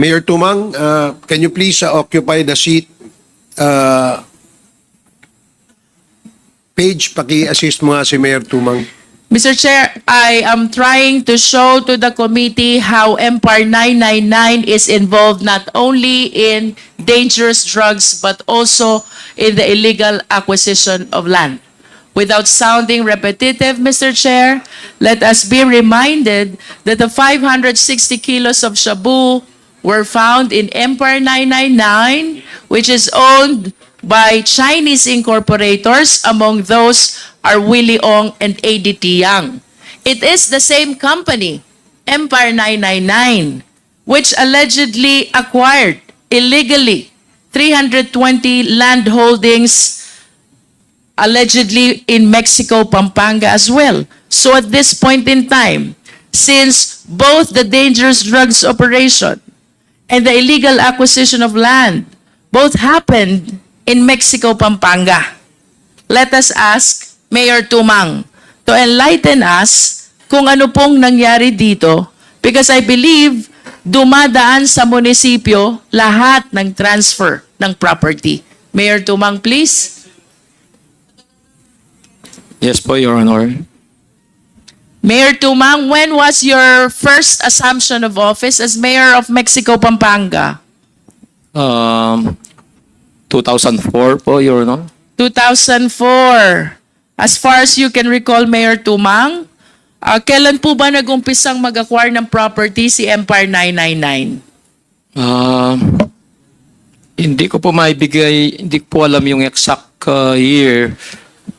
Mayor Tumang, can you please occupy the seat? Page, paki-assist mo nga si Mayor Tumang. Mr. Chair, I am trying to show to the committee how MPAR 999 is involved not only in dangerous drugs but also in the illegal acquisition of land. Without sounding repetitive, Mr. Chair, let us be reminded that the 560 kilos of shabu were found in MPAR 999, which is owned by Chinese incorporators. Among those are Willie Ong and ADT Yang. It is the same company, Empire 999, which allegedly acquired illegally 320 land holdings allegedly in Mexico, Pampanga as well. So at this point in time, since both the dangerous drugs operation and the illegal acquisition of land both happened in Mexico, Pampanga, let us ask Mayor Tumang to enlighten us kung ano pong nangyari dito, because I believe dumadaan sa munisipyo lahat ng transfer ng property. Mayor Tumang, please. Yes po, Your Honor. Mayor Tumang, when was your first assumption of office as Mayor of Mexico, Pampanga? 2004 po, Your Honor. 2004. As far as you can recall, Mayor Tumang, kailan po ba nag-umpisang mag-acquire ng property si Empire 999? Hindi ko po maibigay, hindi ko po alam yung exact year,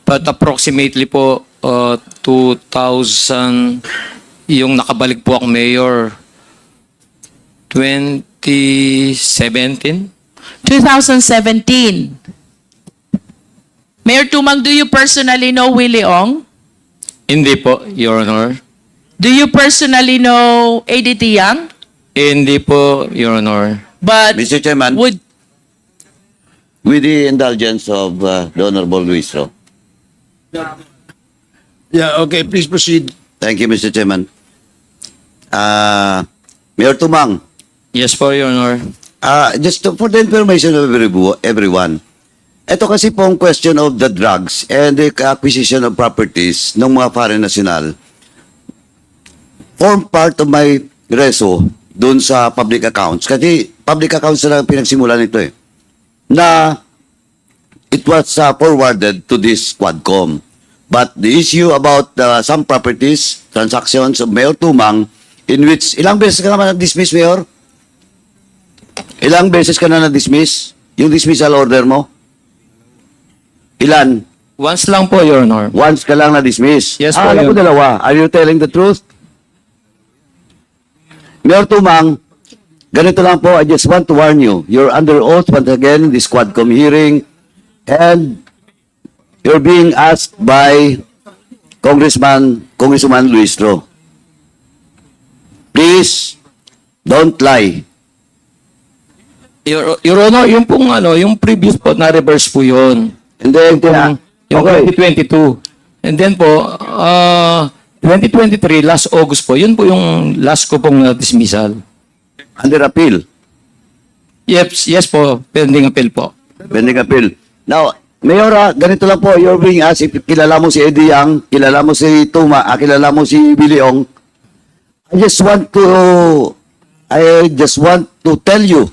but approximately po 2000, yung nakabalik po akong mayor, 2017. 2017. Mayor Tumang, do you personally know Willie Ong? Hindi po, Your Honor. Do you personally know ADT Yang? Hindi po, Your Honor. But Mr. Chairman, would with the indulgence of the Honorable Luis Ro. Yeah, okay, please proceed. Thank you, Mr. Chairman. Mayor Tumang, Yes po, Your Honor. for the information of everyone, ito kasi pong question of the drugs and the acquisition of properties ng mga foreign national form part of my reso dun sa public accounts. Kasi public accounts na lang pinagsimulan nito eh. Na it was forwarded to this Quadcom. But the issue about some properties, transactions of Mayor Tumang, in which, ilang beses ka naman na-dismiss, Mayor? Ilang beses ka na na-dismiss? Yung dismissal order mo? Ilan? Once lang po, Your Honor. Once ka lang na-dismiss? Yes po, Alam ko Your- dalawa. Are you telling the truth? Mayor Tumang, ganito lang po, I just want to warn you. You're under oath once again in this Quadcom hearing and you're being asked by Congresswoman Luis Ro. Please, don't lie. Your Honor, yung pong yung previous po, na-reverse po yun. And then, Yung okay. 2022. And then po, 2023, last August po, yun po yung last ko pong dismissal. Under appeal. Yes po, pending appeal po. Pending appeal. Now, Mayor, ganito lang po, you're being asked if kilala mo si Eddie Yang, kilala mo si Tuma, kilala mo si Billy Ong. I just want to tell you,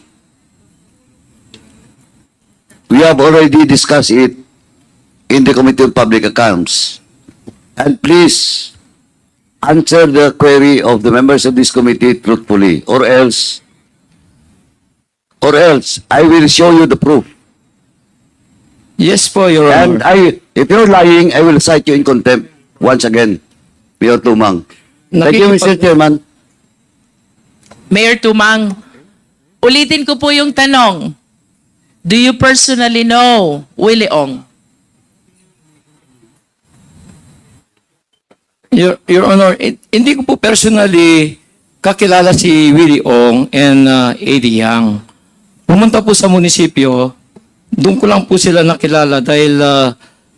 we have already discussed it in the Committee on Public Accounts. And please answer the query of the members of this committee truthfully, or else I will show you the proof. Yes po, Your And Honor. if you're lying, I will cite you in contempt once again, Mayor Tumang. Thank you, Mr. Chairman. Mayor Tumang, ulitin ko po yung tanong. Do you personally know Willie Ong? Your Honor, hindi ko po personally kakilala si Willie Ong and Eddie Yang. Pumunta po sa munisipyo, doon ko lang po sila nakilala dahil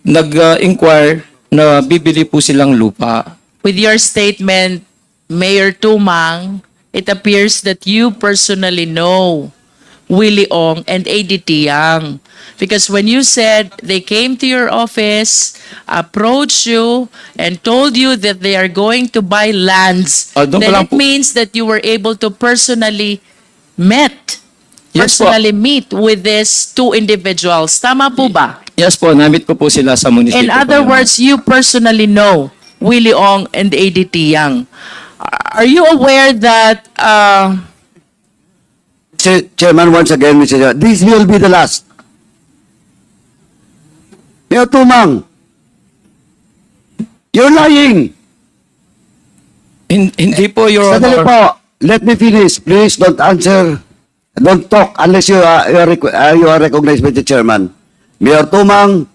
nag-inquire na bibili po silang lupa. With your statement, Mayor Tumang, it appears that you personally know Willie Ong and ADT Yang. Because when you said they came to your office, approached you, and told you that they are going to buy lands, Doon ko then lang it po- means that you were able to personally Yes po. meet with these two individuals. Tama po ba? Yes po, namit ko po sila sa munisipyo. In po, other Your Honor. words, you personally know Willie Ong and ADT Yang. Are you aware that Chairman, once again, Mr. Chair, this will be the last. Mayor Tumang, you're lying. Hindi po, Your Sandali Honor. po. Let me finish. Please don't answer. Don't talk unless you are recognized by the chairman. Mayor Tumang,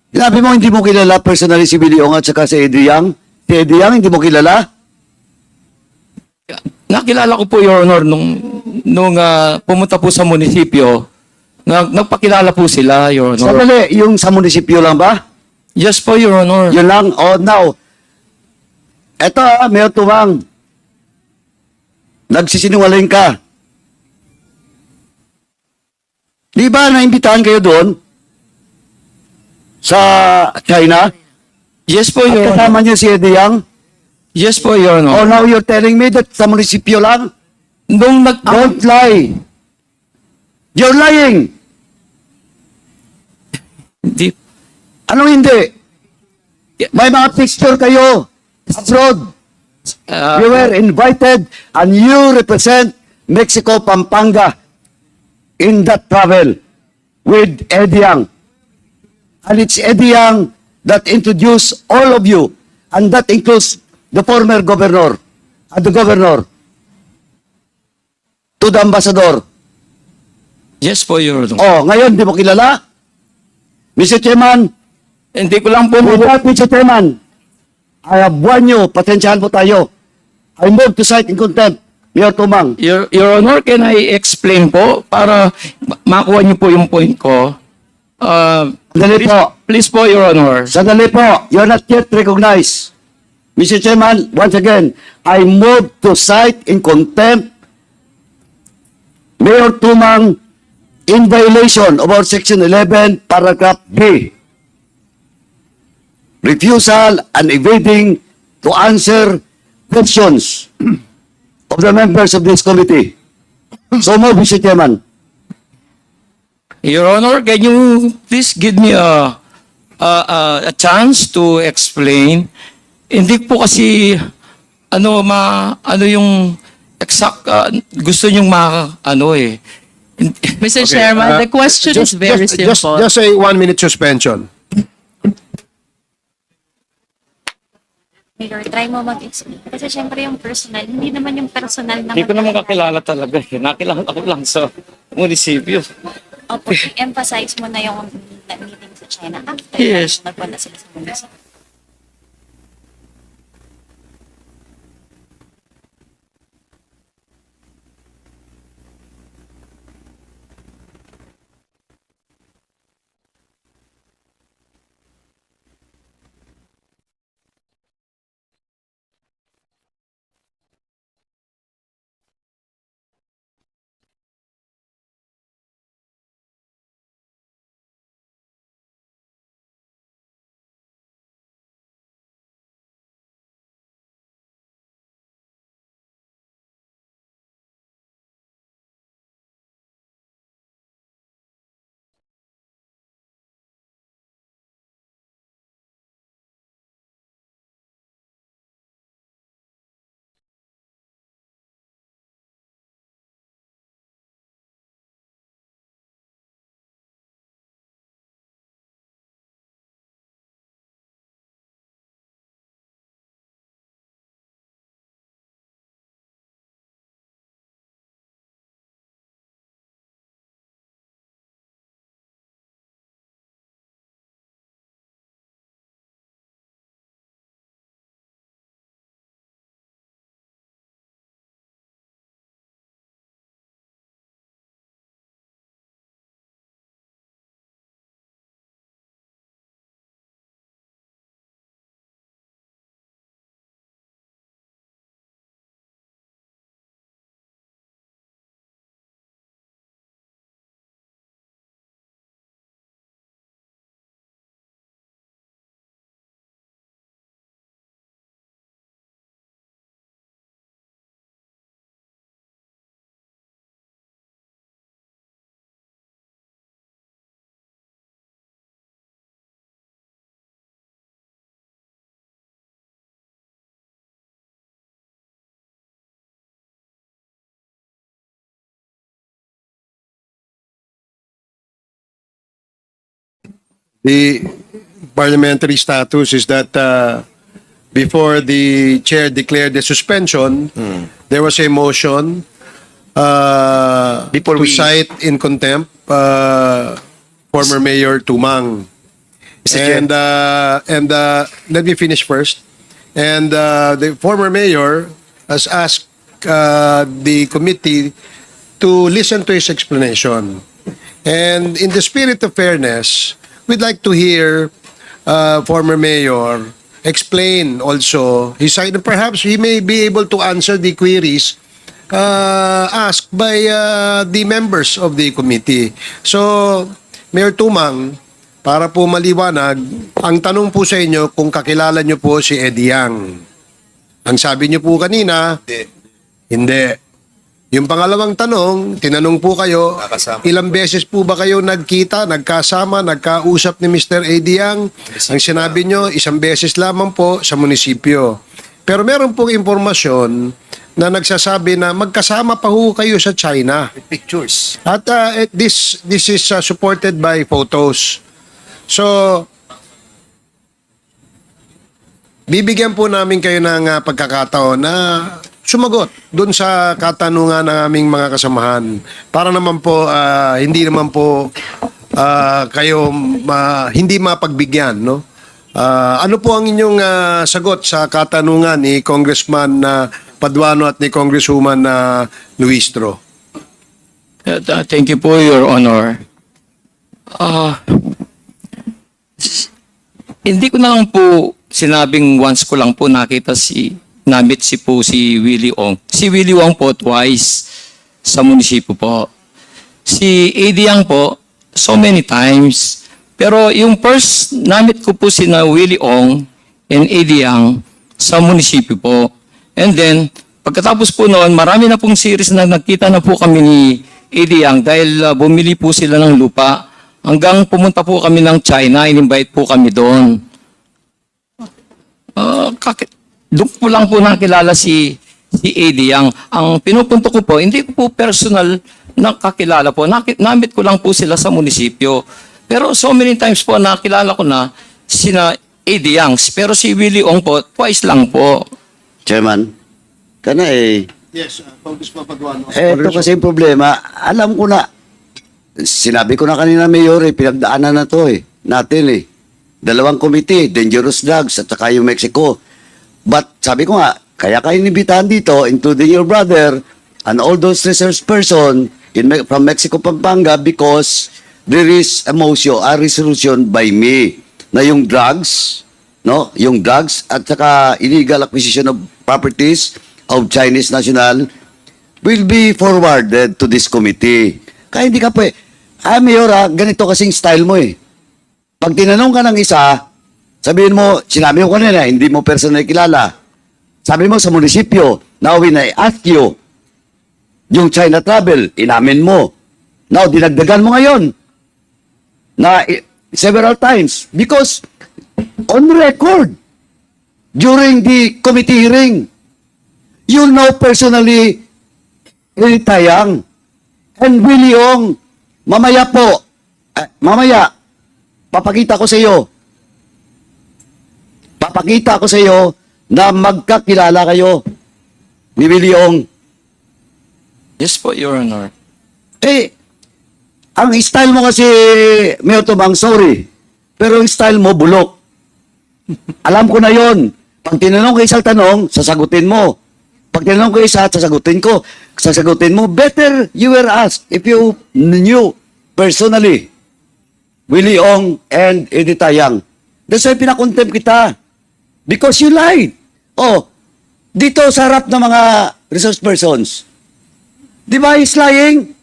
sinabi mo hindi mo kilala personally si Willie Ong at saka si Eddie Yang. Si Eddie Yang, hindi mo kilala? Nakilala ko po, Your Honor, nung pumunta po sa munisipyo, nagpakilala po sila, Your Honor. Sandali, yung sa munisipyo lang ba? Yes po, Your Honor. Yun lang. Oh, now, eto Mayor Tumang, nagsisinungaling ka. Di ba naimbitahan kayo doon sa China? Yes po, At Your Honor. kasama niyo si Eddie Yang? Yes po, Your Oh, Honor. now you're telling me that sa munisipyo lang? Nung Don't lie. You're lying. Hindi. Anong hindi? May mga picture kayo abroad. ah, You were invited and you represent Mexico, Pampanga in that travel with Eddie Yang. And it's Eddie Yang that introduced all of you, and that includes the former governor and the governor to the ambassador. yes po, Your Honor. Oh, ngayon, di mo kilala? Mr. Chairman, Hindi ko lang po with that, Mr. Chairman, I have warned you, pasensyahan po tayo. I move to cite in contempt, Mayor Tumang. Your Honor, can I explain po para makuha niyo po yung point ko? Sandali po. Please po, Your Honor. Sandali po, you're not yet recognized. Mr. Chairman, once again, I move to cite in contempt Mayor Tumang in violation of our Section 11, Paragraph B. Refusal and evading to answer questions of the members of this committee. So move, Mr. Chairman. Your Honor, can you please give me a chance to explain? Hindi po kasi ano yung exact gusto nyong Mr. Chairman, the question is very simple. Just a 1-minute suspension. Mayor, try mo mag-explain. Kasi syempre yung personal, hindi naman yung personal na... Hindi ko naman kakilala talaga. Nakilala ako lang sa munisipyo. Opo, emphasize mo na yung meeting sa China after Yes. nagpunta sila sa munisipyo. The parliamentary status is that before the chair declared the suspension, there was a motion Before to we- cite in contempt former Mayor Tumang. Mr. Chair. And let me finish first. And the former mayor has asked the committee to listen to his explanation. And in the spirit of fairness, we'd like to hear former mayor explain also his side, and perhaps he may be able to answer the queries asked by the members of the committee. So, Mayor Tumang, para po maliwanag, ang tanong po sa inyo kung kakilala nyo po si Eddie Yang. Ang sabi nyo po kanina, hindi. Yung pangalawang tanong, tinanong po kayo, ilang beses po ba kayo nagkita, nagkasama, nagkausap ni Mr. Eddie Yang? Ang sinabi nyo, isang beses lamang po sa munisipyo. Pero meron pong impormasyon na nagsasabi na magkasama pa ho kayo sa China. Pictures. At this is supported by photos. So, bibigyan po namin kayo ng pagkakataon na sumagot doon sa katanungan ng aming mga kasamahan. Para naman po, hindi naman po kayo hindi mapagbigyan, no? Ano po ang inyong sagot sa katanungan ni Congressman Paduano at ni Congresswoman Luistro? Thank you po, Your Honor. Hindi ko na lang po sinabing once ko lang po nakita namit si Willie Ong. Si Willie Ong po twice sa munisipyo po. Si Eddie Yang po, so many times. Pero yung first namit ko po si Willie Ong and Eddie Yang sa munisipyo po. And then, pagkatapos po noon, marami na pong series na nakita na po kami ni Eddie Yang dahil bumili po sila ng lupa. Hanggang pumunta po kami ng China, in-invite po kami doon. Doon po lang po nakilala si Eddie Yang. Ang pinupunto ko po, hindi ko po personal nakakilala po. Namit ko lang po sila sa munisipyo. Pero so many times po nakilala ko na sina Eddie Yang. Pero si Willie Ong po, twice lang po. Chairman, Yes, Congressman Paduano. ito kasi yung problema. Alam ko na, sinabi ko na kanina, Mayor, pinagdaanan na to natin Dalawang committee, dangerous drugs at saka yung Mexico. But sabi ko nga, kaya kayo inibitahan dito, including your brother and all those research person from Mexico, Pampanga, because there is a motion, a resolution by me na yung drugs, no? Yung drugs at saka illegal acquisition of properties of Chinese national will be forwarded to this committee. Kaya hindi ka Mayor, ganito kasing style mo Pag tinanong ka ng isa, sabihin mo, sinabi ko kanina, hindi mo personal kilala. Sabi mo sa munisipyo, now when I ask you, yung China travel, inamin mo. Now, dinagdagan mo ngayon na several times because on record, during the committee hearing, you know personally Eddie Yang and Willie Ong. Mamaya papakita ko sa iyo na magkakilala kayo ni Willie Ong. Yes po, Your Honor. Ang style mo kasi, Mayor Tumang, sorry, pero yung style mo, bulok. Alam ko na yon. Pag tinanong ko isang tanong, sasagutin mo. Pag tinanong ko isa, sasagutin mo. Better you were asked if you knew personally Willie Ong and Eddie Yang. That's why pinakontempt kita. Because you lied. Dito sa harap ng mga resource persons. Di ba he's lying?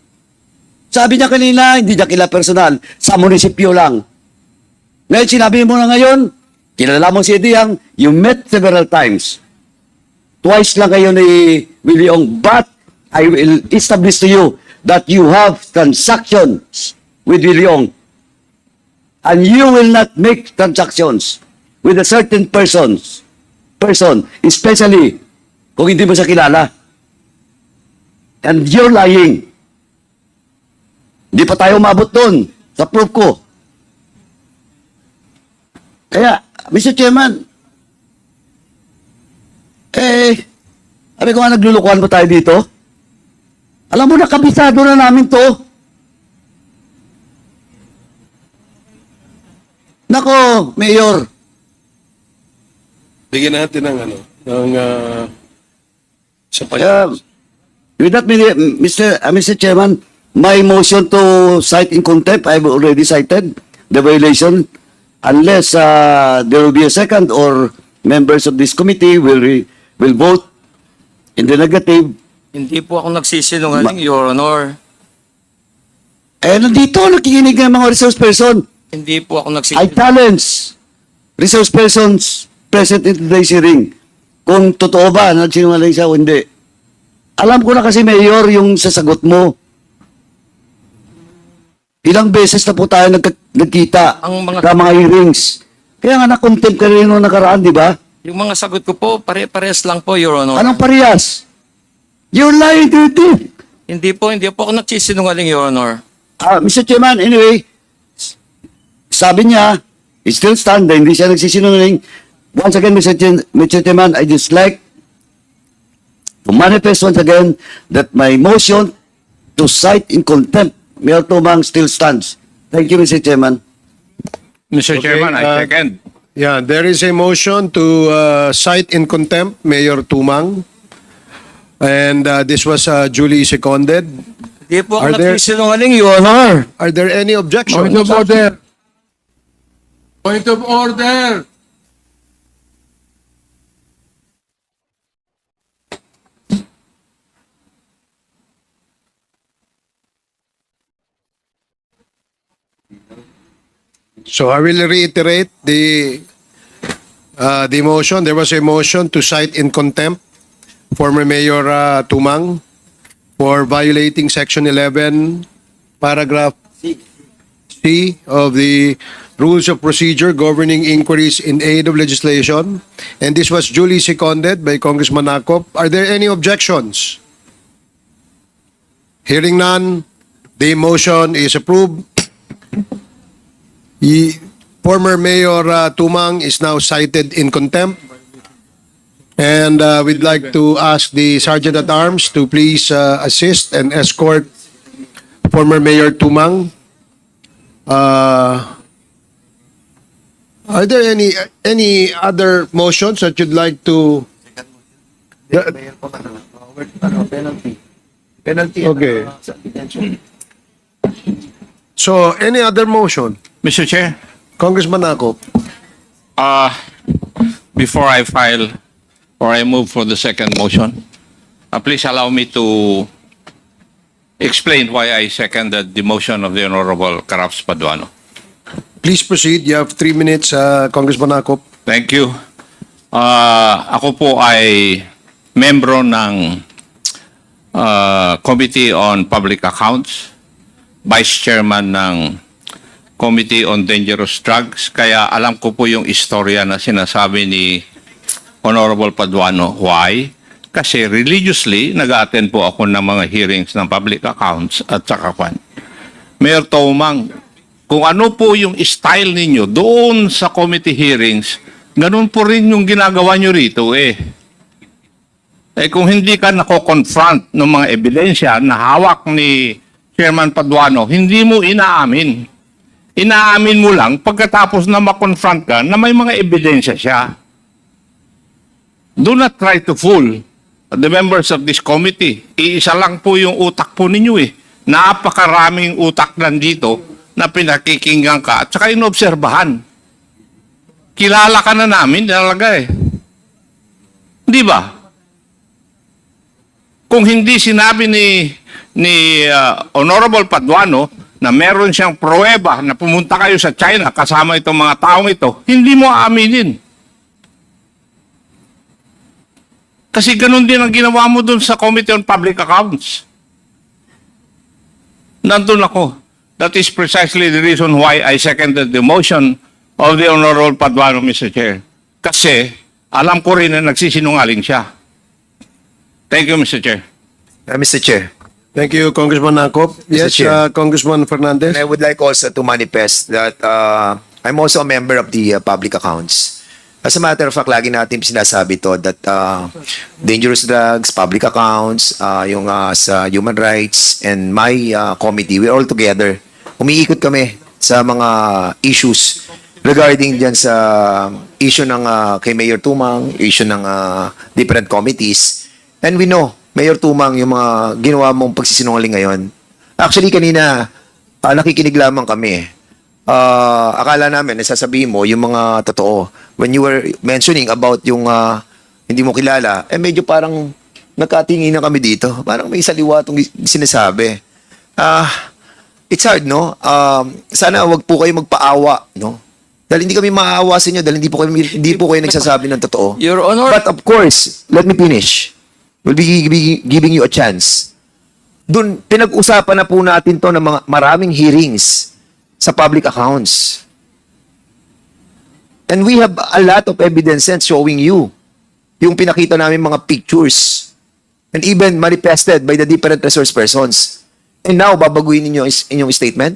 Sabi niya kanina, hindi niya kilala personal. Sa munisipyo lang. Ngayon, sinabi mo na ngayon, kilala mo si Eddie Yang, you met several times. Twice lang kayo ni Willie Ong. But I will establish to you that you have transactions with Willie Ong. And you will not make transactions with a certain person, especially kung hindi mo siya kilala. And you're lying. Hindi pa tayo umabot doon sa proof ko. Kaya, Mr. Chairman, sabi ko nga naglulukuhan pa tayo dito. Alam mo na, kabisado na namin to. Nako, Mayor, Bigyan natin ng sa with that, Mr. Chairman, my motion to cite in contempt, I've already cited the violation. Unless there will be a second or members of this committee will vote in the negative. Hindi po ako nagsisinungaling, Your Honor. Nandito, nakikinig ng mga resource person. Hindi po I ako nagsisinungaling. challenge resource persons present in today's hearing kung totoo ba na sinungaling siya o hindi. Alam ko na kasi, Mayor, yung sasagot mo. Ilang beses na po tayo nagkita Ang mga- sa mga hearings. Kaya nga na-contempt ka rin nung nakaraan, di ba? Yung mga sagot ko po, pare-pares lang po, Your Honor. Anong parehas? You're lying to your teeth. Hindi po ako nagsisinungaling, Your Honor. Mr. Chairman, anyway, sabi niya, it still stand, hindi siya nagsisinungaling. Once again, Mr. Chairman, I just like to manifest once again that my motion to cite in contempt Mayor Tumang still stands. Thank you, Mr. Chairman. Mr. Chairman, I second. Yeah, there is a motion to cite in contempt Mayor Tumang. And this was duly seconded. Hindi po ako Are there- nagsisinungaling, Your Honor. Are there any objections? Point of order. Point of order. So I will reiterate the motion. There was a motion to cite in contempt former Mayor Tumang for violating Section 11, Paragraph C of the Rules of Procedure governing inquiries in aid of legislation. And this was duly seconded by Congressman Akop. Are there any objections? Hearing none, the motion is approved. Former Mayor Tumang is now cited in contempt. And we'd like to ask the Sergeant at Arms to please assist and escort former Mayor Tumang. Are there any other motions that you'd like to? Okay. So any other motion? Mr. Chair, Congressman Akop. before I file or I move for the second motion, please allow me to explain why I seconded the motion of the Honorable Caraps Paduano. Please proceed. You have 3 minutes, Congressman Akop. Thank you. Ako po ay membro ng Committee on Public Accounts, Vice Chairman ng Committee on Dangerous Drugs, kaya alam ko po yung istorya na sinasabi ni Honorable Paduano. Why? Kasi religiously, nag-attend po ako ng mga hearings ng public accounts at saka kwan. Mayor Tumang, kung ano po yung style ninyo doon sa committee hearings, ganun po rin yung ginagawa nyo rito eh. Kung hindi ka nako-confront ng mga ebidensya na hawak ni Chairman Paduano, hindi mo inaamin. Inaamin mo lang pagkatapos na ma-confront ka na may mga ebidensya siya. Do not try to fool the members of this committee. Iisa lang po yung utak po ninyo eh. Napakaraming utak nandito na pinakikinggan ka at saka inobserbahan. Kilala ka na namin talaga eh. Di ba? Kung hindi sinabi ni Honorable Paduano na meron siyang pruweba na pumunta kayo sa China kasama itong mga taong ito, hindi mo aaminin. Kasi ganun din ang ginawa mo dun sa Committee on Public Accounts. Nandun ako. That is precisely the reason why I seconded the motion of the Honorable Paduano, Mr. Chair. Kasi alam ko rin na nagsisinungaling siya. Thank you, Mr. Chair. Mr. Chair, Thank you, Congressman Akop. Yes, Chair. Congressman Fernandez. and I would like also to manifest that I'm also a member of the public accounts. As a matter of fact, lagi natin sinasabi to that dangerous drugs, public accounts, yung sa human rights, and my committee, we're all together. Umiikot kami sa mga issues regarding dyan sa issue ng kay Mayor Tumang, issue ng different committees. And we know, Mayor Tumang, yung mga ginawa mong pagsisinungaling ngayon. Actually, kanina, nakikinig lamang kami. Akala namin, nasasabihin mo yung mga totoo. When you were mentioning about yung hindi mo kilala, medyo parang nagkatingin na kami dito. Parang may saliwa itong sinasabi. It's hard, no? Sana wag po kayo magpaawa, no? Dahil hindi kami maaawa sa inyo, dahil hindi po kayo nagsasabi ng totoo. Your Honor, But of course, let me finish. We'll be giving you a chance. Doon, pinag-usapan na po natin to ng mga maraming hearings sa public accounts. And we have a lot of evidences showing you yung pinakita namin mga pictures and even manifested by the different resource persons. And now, babaguhin ninyo inyong statement?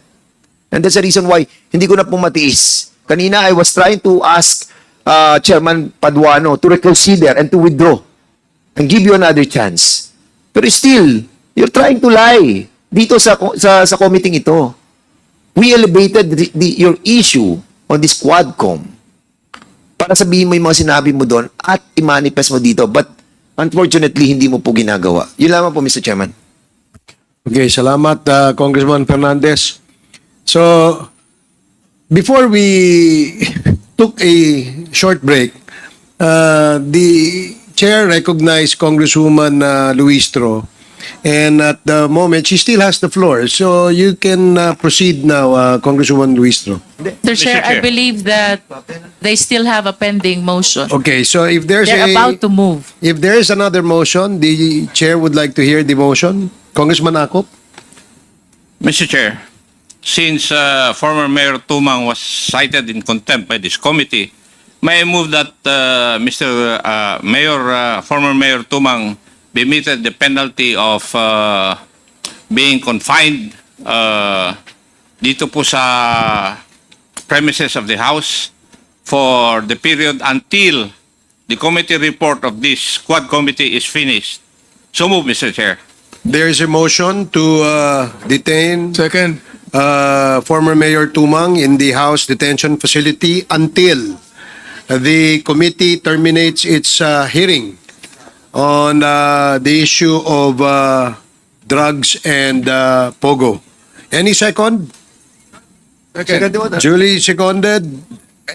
And that's the reason why hindi ko na po matiis. Kanina, I was trying to ask Chairman Paduano to reconsider and to withdraw and give you another chance. Pero still, you're trying to lie dito sa committee ito. We elevated your issue on this Quadcom para sabihin mo yung mga sinabi mo doon at i-manifest mo dito. But unfortunately, hindi mo po ginagawa. Yun lamang po, Mr. Chairman. Okay, salamat, Congressman Fernandez. So, before we took a short break, the chair recognized Congresswoman Luistro, and at the moment, she still has the floor. So, you can proceed now, Congresswoman Luistro. Mr. Chair, I Chair. believe that they still have a pending motion. Okay, so if there's They're about to move. if there is another motion, the chair would like to hear the motion. Congressman Akop? Mr. Chair, since former Mayor Tumang was cited in contempt by this committee, may I move that former Mayor Tumang be meted the penalty of being confined dito po sa premises of the House for the period until the committee report of this Quad Committee is finished. So move, Mr. Chair. There is a motion to detain Second. former Mayor Tumang in the House detention facility until the committee terminates its hearing on the issue of drugs and Pogo. Any second? Duly seconded.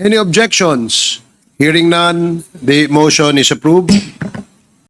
Any objections? Hearing none, the motion is approved.